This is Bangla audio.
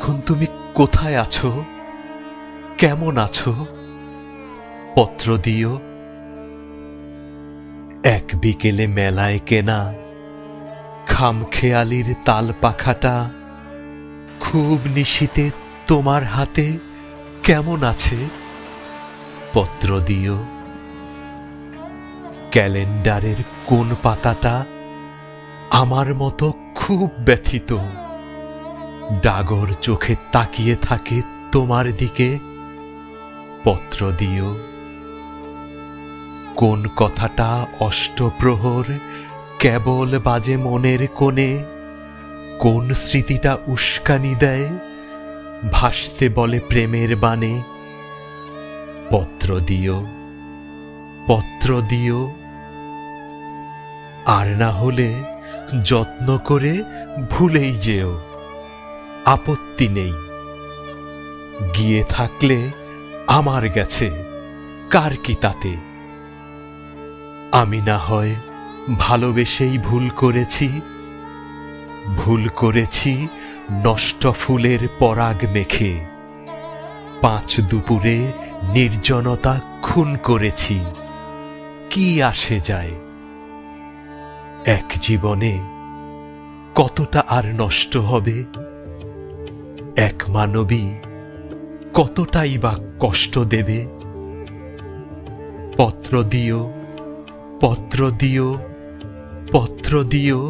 এখন তুমি কোথায় আছো, কেমন আছো? পত্র দিও। এক বিকেলে মেলায় কেনা খামখেয়ালির তাল পাখাটা খুব নিশীতে তোমার হাতে কেমন আছে? পত্র দিও। ক্যালেন্ডারের কোন পাতাটা আমার মতো খুব ব্যথিত, ডাগর চোখে তাকিয়ে থাকে তোমার দিকে? পত্র দিও। কোন কথাটা অষ্টপ্রহর কেবল বাজে মনের কোণে, কোন স্মৃতিটা উস্কানি দেয় ভাসতে বলে প্রেমের বাণে? পত্র দিও, পত্র দিও। আর না হলে যত্ন করে ভুলেই যেও, আপত্তি নেই। গিয়ে থাকলে আমার গেছে, কার কি তাতে? আমি না হয় ভালোবেসেই ভুল করেছি, ভুল করেছি নষ্ট ফুলের পরাগ মেখে, পাঁচ দুপুরে নির্জনতা খুন করেছি, কি আসে যায়? এক জীবনে কতটা আর নষ্ট হবে? এক মানবী কতটাই বা কষ্ট দেবে? পত্র দিও, পত্র দিও, পত্র দিও।